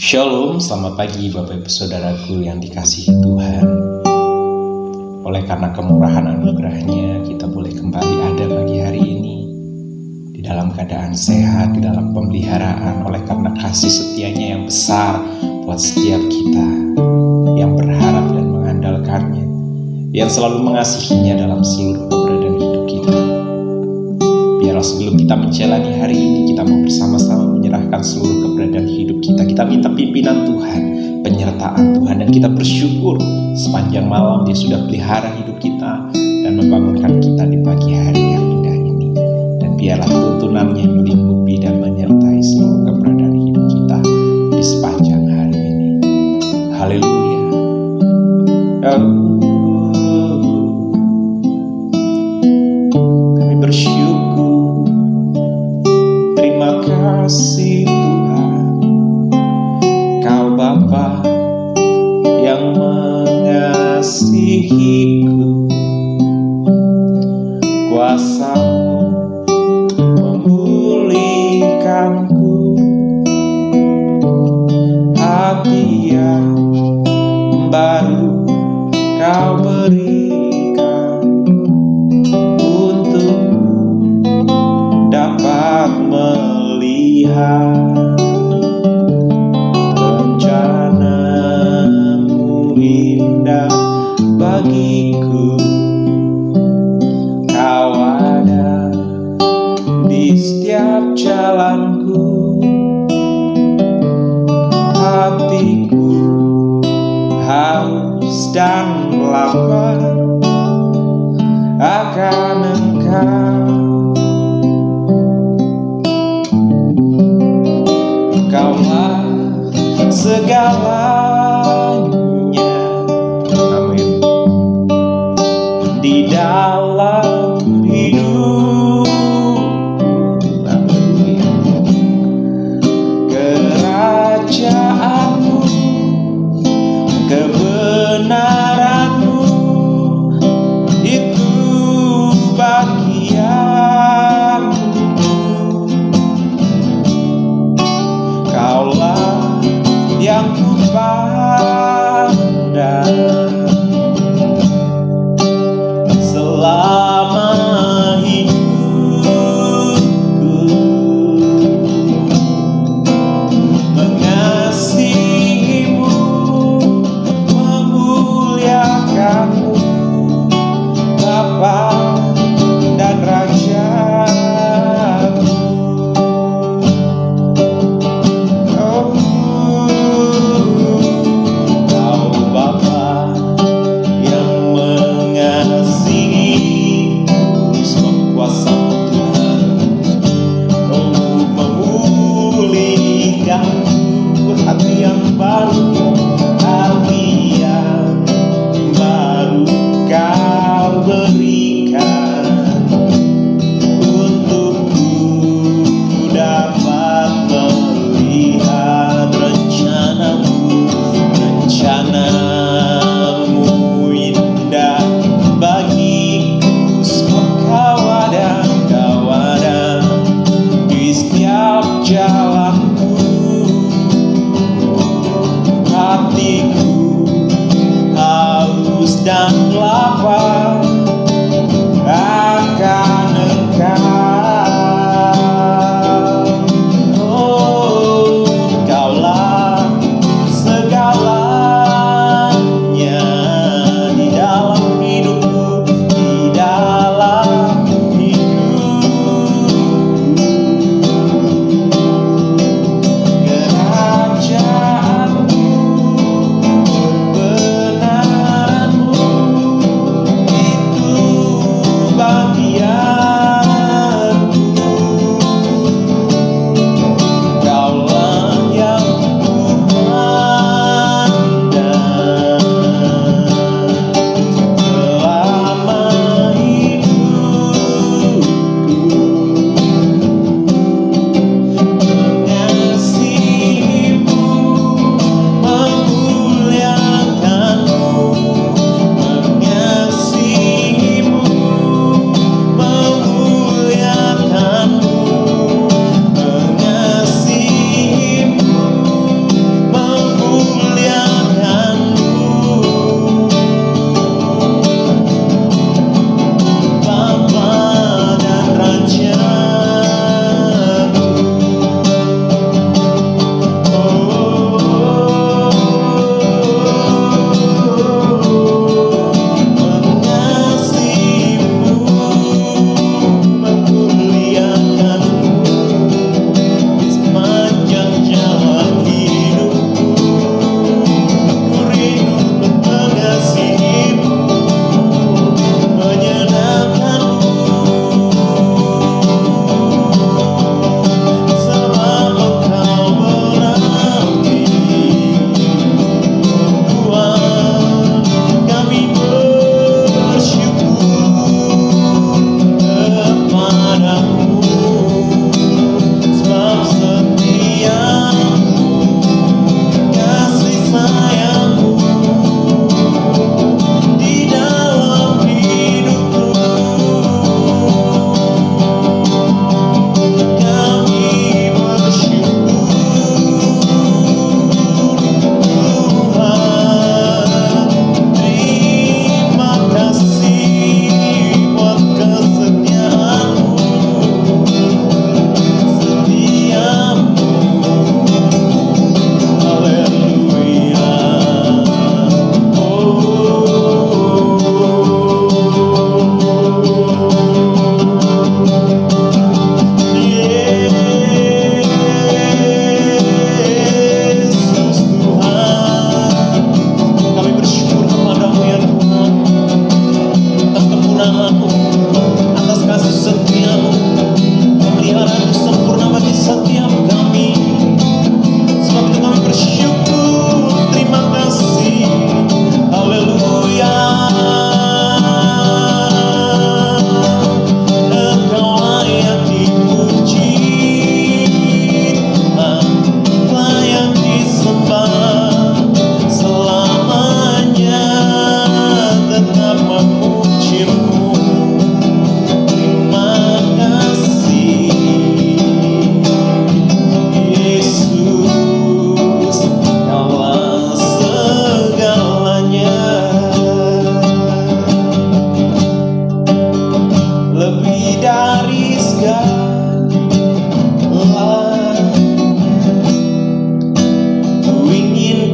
Shalom, selamat pagi Bapak Ibu Saudaraku yang dikasihi Tuhan. Oleh karena kemurahan anugerahnya, kita boleh kembali ada pagi hari ini di dalam keadaan sehat, di dalam pemeliharaan, oleh karena kasih setianya yang besar buat setiap kita yang berharap dan mengandalkannya, yang selalu mengasihinya dalam seluruh keberadaan hidup kita. Biarlah sebelum kita menjalani hari ini, kita mau bersama-sama menyerahkan seluruh keberadaan hidup kita. Kita minta pimpinan Tuhan, penyertaan Tuhan, dan kita bersyukur sepanjang malam Dia sudah pelihara hidup kita dan membangunkan kita di pagi hari yang indah ini. Dan biarlah tuntunannya melingkupi dan menyertai seluruh keberadaan hidup kita di sepanjang hari ini. Haleluya. Kami bersyukur. Terima kasih Tuhan, Kau Bapa yang mengasihiku. Kuasa-Mu memulihkanku, hati yang baru Kau berikan untuk dapat melihat rencana-Mu indah bagiku. Kau ada di setiap jalanku, hatiku haus dan lapar akan Engkau. Kaulah segalanya, amin, di dalam hidup, amin. Kerajaan-Mu, kebenaran-Mu, itu bagian-Mu. Kaulah yang kupandang selama hidupku, mengasihi-Mu, memuliakan-Mu, Bapa dan Raja-Mu. Kau Bapa yang mengasihiku, sebab kuasa-Mu Tuhan untuk memulihkanku, hati yang baru, hati yang baru Kau berikan untukku dapat melihat rencana-Mu indah bagiku. Sebab Kau ada di setiap jalanku,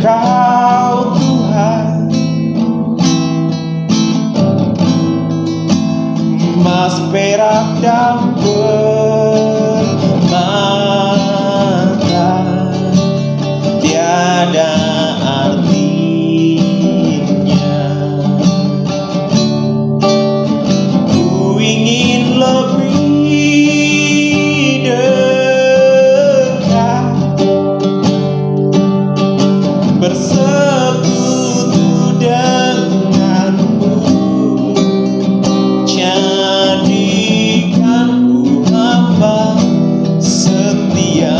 Engkau Tuhan, emas, perak, dan permata tiada artinya. Ku ingin lebih dekat, bersekutu denganmu. Jadikan ku hamba setia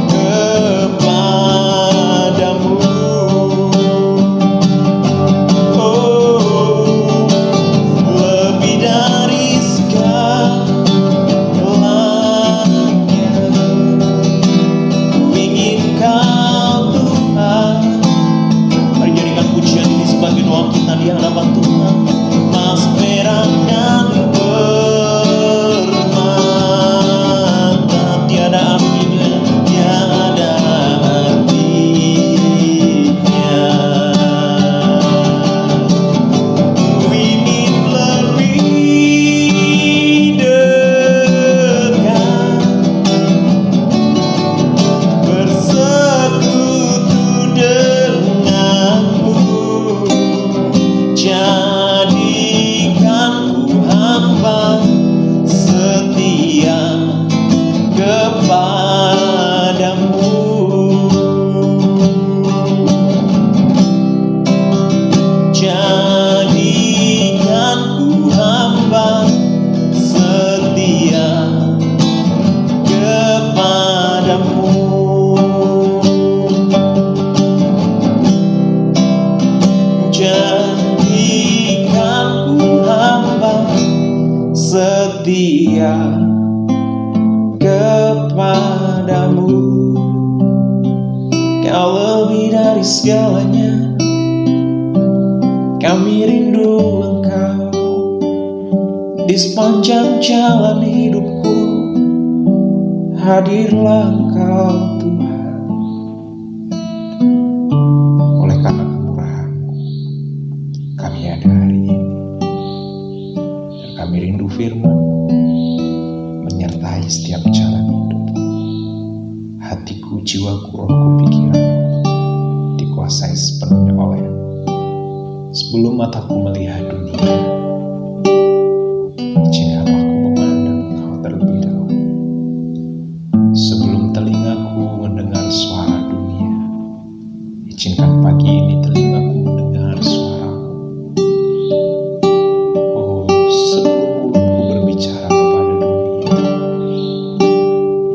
kepadamu. Oh, lebih dari segalanya, ku ingin Kau Tuhan. Mari jadikan pujian ini sebagai doa kita di hadapan Tuhan. Emas, perak, dan permata tiada artinya, tiada artinya. Ku ingin lebih dekat, bersekutu denganmu. Jadikan ku hamba setia kepadamu. Jadikan ku hamba setia kepadamu. Jadikan ku hamba setia kepadamu. Kau lebih dari segalanya, kami rindu Engkau di sepanjang jalan hidupku. Hadirlah Engkau Tuhan. Oleh karena kemurahan-Mu kami ada hari ini, dan kami rindu firman menyertai setiap jalan hidup. Hatiku, jiwaku, rohku, pikiranku dikuasai sepenuhnya oleh-Mu. Sebelum mataku melihat dunia, izinkan aku memandang Engkau terlebih dahulu. Sebelum telingaku mendengar suara dunia, izinkan pagi ini telingaku mendengar suara-Mu. Oh, sebelum mulutku berbicara kepada dunia,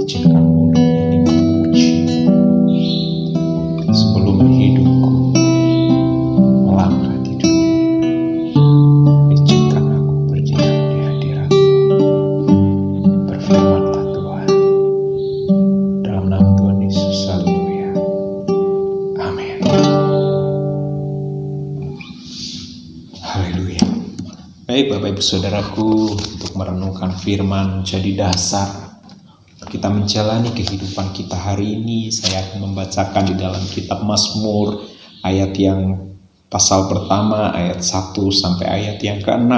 izinkan mulut ini memuji-Mu. Sebelum hidupku melangkah di dunia, izinkan aku berdiam di hadirat-Mu. Berfirmanlah Tuhan, dalam nama Tuhan Yesus, haleluya, amin. Haleluya. Baik Bapak Ibu Saudaraku, untuk merenungkan firman jadi dasar kita menjalani kehidupan kita hari ini, saya akan membacakan di dalam kitab Mazmur ayat yang pasal pertama ayat 1 sampai ayat yang ke-6.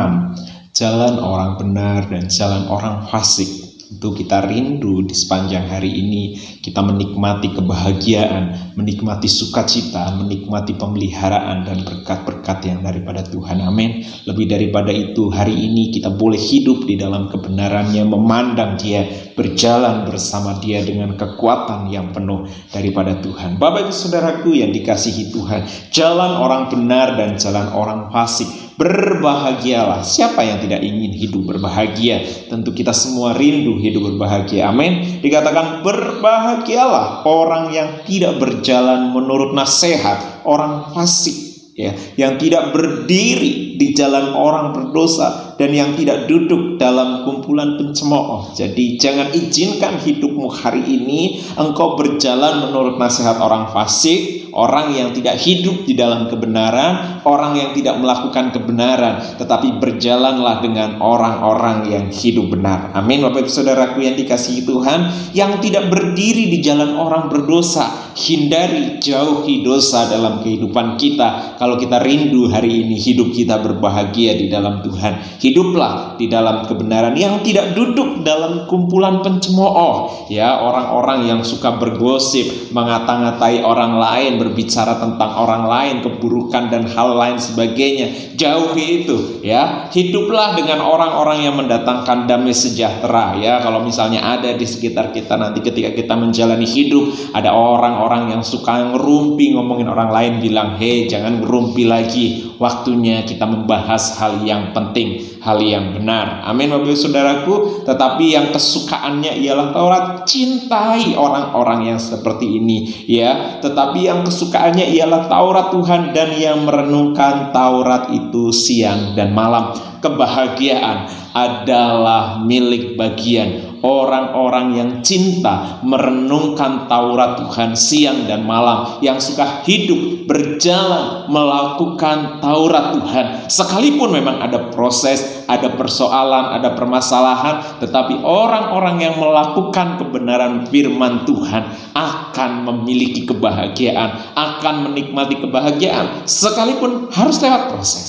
Jalan orang benar dan jalan orang fasik. Tentu kita rindu di sepanjang hari ini kita menikmati kebahagiaan, menikmati sukacita, menikmati pemeliharaan dan berkat-berkat yang daripada Tuhan. Amin. Lebih daripada itu, hari ini kita boleh hidup di dalam kebenarannya, memandang Dia, berjalan bersama Dia dengan kekuatan yang penuh daripada Tuhan. Bapak Ibu Saudaraku yang dikasihi Tuhan, jalan orang benar dan jalan orang fasik. Berbahagialah. Siapa yang tidak ingin hidup berbahagia? Tentu kita semua rindu hidup berbahagia. Amin. Dikatakan berbahagialah orang yang tidak berjalan menurut nasihat orang fasik, ya, yang tidak berdiri di jalan orang berdosa, dan yang tidak duduk dalam kumpulan pencemooh. Jadi jangan izinkan hidupmu hari ini engkau berjalan menurut nasihat orang fasik, orang yang tidak hidup di dalam kebenaran, orang yang tidak melakukan kebenaran, tetapi berjalanlah dengan orang-orang yang hidup benar. Amin. Bapak Ibu Saudaraku yang dikasihi Tuhan, yang tidak berdiri di jalan orang berdosa, hindari, jauhi dosa dalam kehidupan kita. Kalau kita rindu hari ini hidup kita berbahagia di dalam Tuhan, hiduplah di dalam kebenaran, yang tidak duduk dalam kumpulan pencemooh, ya, orang-orang yang suka bergosip, mengata-ngatai orang lain, berbicara tentang orang lain, keburukan dan hal lain sebagainya. Jauhi itu, ya. Hiduplah dengan orang-orang yang mendatangkan damai sejahtera, ya. Kalau misalnya ada di sekitar kita nanti ketika kita menjalani hidup, ada orang-orang yang suka ngerumpi, ngomongin orang lain, bilang, "Hei, jangan ngerumpi lagi. Waktunya kita membahas hal yang penting, hal yang benar." Amin, Bapak Ibu Saudaraku. Tetapi yang kesukaannya ialah Taurat, cintai orang-orang yang seperti ini, ya. Tetapi yang kesukaannya ialah Taurat Tuhan, dan yang merenungkan Taurat itu siang dan malam. Kebahagiaan adalah milik bagian orang-orang yang cinta merenungkan Taurat Tuhan siang dan malam, yang suka hidup berjalan melakukan Taurat Tuhan. Sekalipun memang ada proses, ada persoalan, ada permasalahan, tetapi orang-orang yang melakukan kebenaran firman Tuhan akan memiliki kebahagiaan, akan menikmati kebahagiaan, sekalipun harus lewat proses,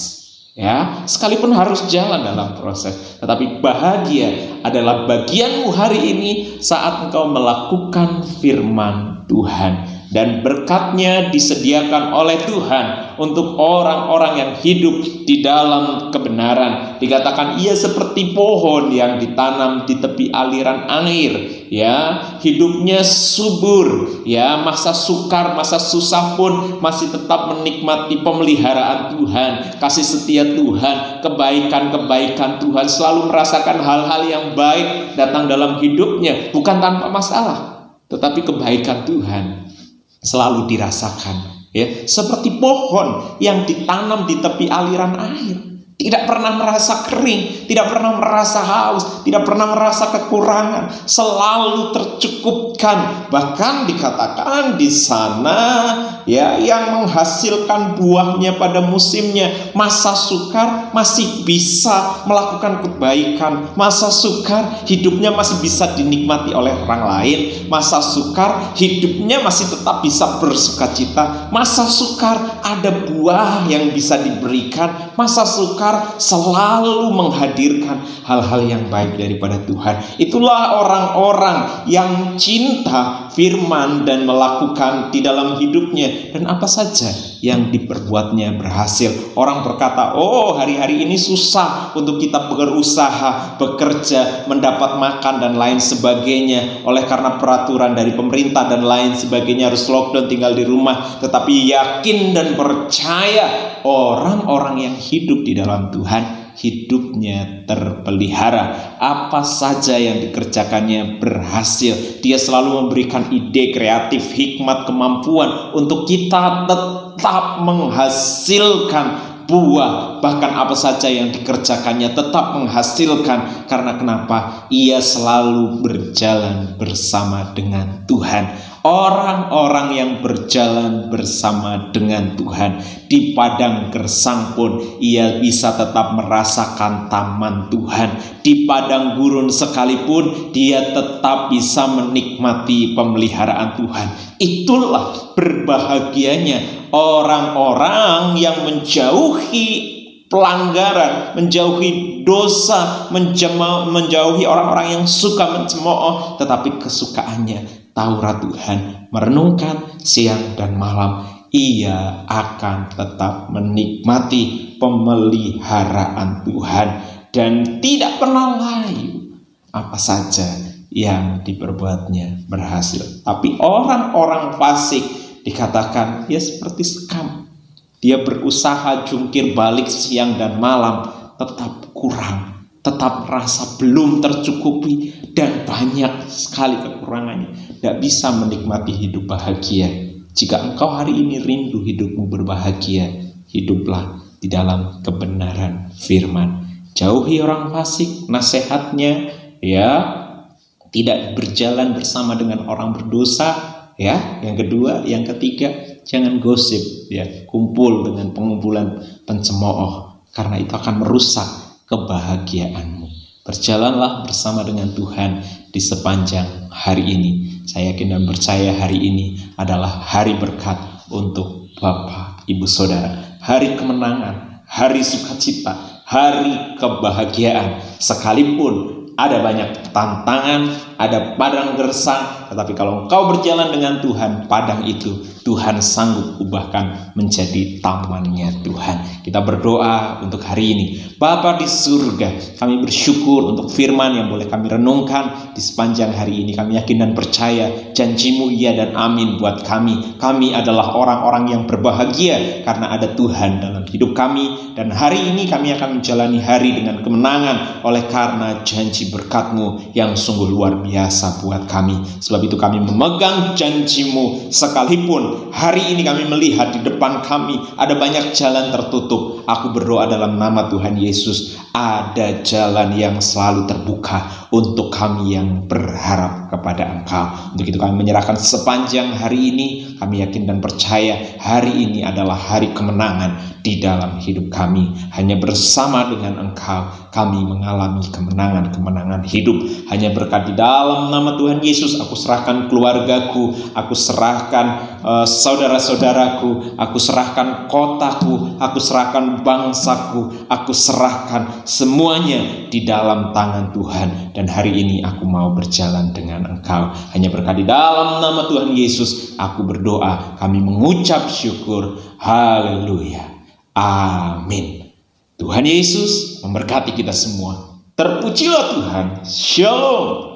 ya, sekalipun harus jalan dalam proses. Tetapi bahagia adalah bagianmu hari ini saat engkau melakukan firman Tuhan, dan berkatnya disediakan oleh Tuhan untuk orang-orang yang hidup di dalam kebenaran. Dikatakan ia seperti pohon yang ditanam di tepi aliran air, ya, hidupnya subur, ya, masa sukar, masa susah pun masih tetap menikmati pemeliharaan Tuhan, kasih setia Tuhan, kebaikan-kebaikan Tuhan, selalu merasakan hal-hal yang baik datang dalam hidupnya, bukan tanpa masalah, tetapi kebaikan Tuhan selalu dirasakan, ya, seperti pohon yang ditanam di tepi aliran air. Tidak pernah merasa kering, tidak pernah merasa haus, tidak pernah merasa kekurangan, selalu tercukupkan. Bahkan dikatakan di sana, ya, yang menghasilkan buahnya pada musimnya. Masa sukar masih bisa melakukan kebaikan, masa sukar hidupnya masih bisa dinikmati oleh orang lain, masa sukar hidupnya masih tetap bisa bersukacita, masa sukar ada buah yang bisa diberikan, masa sukar selalu menghadirkan hal-hal yang baik daripada Tuhan. Itulah orang-orang yang cinta firman dan melakukan di dalam hidupnya, dan apa saja yang diperbuatnya berhasil. Orang berkata, "Oh, hari-hari ini susah untuk kita berusaha, bekerja, mendapat makan dan lain sebagainya, oleh karena peraturan dari pemerintah dan lain sebagainya, harus lockdown, tinggal di rumah." Tetapi yakin dan percaya, orang-orang yang hidup di dalam Tuhan, hidupnya terpelihara. Apa saja yang dikerjakannya berhasil. Dia selalu memberikan ide kreatif, hikmat, kemampuan untuk kita tetap menghasilkan buah. Bahkan apa saja yang dikerjakannya tetap menghasilkan. Karena kenapa? Ia selalu berjalan bersama dengan Tuhan. Orang-orang yang berjalan bersama dengan Tuhan, di padang gersang pun ia bisa tetap merasakan taman Tuhan. Di padang gurun sekalipun dia tetap bisa menikmati pemeliharaan Tuhan. Itulah berbahagianya orang-orang yang menjauhi pelanggaran, menjauhi dosa, menjauhi orang-orang yang suka mencemooh, tetapi kesukaannya Taurat Tuhan, merenungkan siang dan malam. Ia akan tetap menikmati pemeliharaan Tuhan dan tidak pernah layu. Apa saja yang diperbuatnya berhasil. Tapi orang-orang fasik dikatakan ya seperti sekam. Dia berusaha jungkir balik siang dan malam, tetap kurang, tetap merasa belum tercukupi, dan banyak sekali kekurangannya. Tidak bisa menikmati hidup bahagia. Jika engkau hari ini rindu hidupmu berbahagia, hiduplah di dalam kebenaran firman. Jauhi orang fasik, nasihatnya ya, tidak berjalan bersama dengan orang berdosa ya. Yang kedua, yang ketiga, jangan gosip ya, kumpul dengan pengumpulan pencemooh, karena itu akan merusak kebahagiaanmu. Berjalanlah bersama dengan Tuhan di sepanjang hari ini. Saya yakin dan percaya hari ini adalah hari berkat untuk Bapak, Ibu, Saudara. Hari kemenangan, hari sukacita, hari kebahagiaan. Sekalipun ada banyak tantangan, ada padang gersang, tetapi kalau engkau berjalan dengan Tuhan, padang itu Tuhan sanggup ubahkan menjadi tamannya Tuhan. Kita berdoa untuk hari ini. Bapa di surga, kami bersyukur untuk firman yang boleh kami renungkan di sepanjang hari ini. Kami yakin dan percaya janji-Mu iya dan amin buat kami. Kami adalah orang-orang yang berbahagia karena ada Tuhan dalam hidup kami. Dan hari ini kami akan menjalani hari dengan kemenangan oleh karena janji berkat-Mu yang sungguh luar biasa buat kami. Sebab itu kami memegang janji-Mu, sekalipun hari ini kami melihat di depan kami ada banyak jalan tertutup. Aku berdoa dalam nama Tuhan Yesus, ada jalan yang selalu terbuka untuk kami yang berharap kepada Engkau. Untuk itu kami menyerahkan sepanjang hari ini. Kami yakin dan percaya hari ini adalah hari kemenangan di dalam hidup kami. Hanya bersama dengan Engkau kami mengalami kemenangan-kemenangan hidup. Hanya berkat di dalam nama Tuhan Yesus, aku serahkan keluargaku, aku serahkan saudara-saudaraku, aku serahkan kotaku, aku serahkan bangsaku, aku serahkan semuanya di dalam tangan Tuhan. Dan hari ini aku mau berjalan dengan Engkau. Hanya berkat di dalam nama Tuhan Yesus aku berdoa, kami mengucap syukur. Haleluya, amin. Tuhan Yesus memberkati kita semua. Terpujilah Tuhan. Shalom.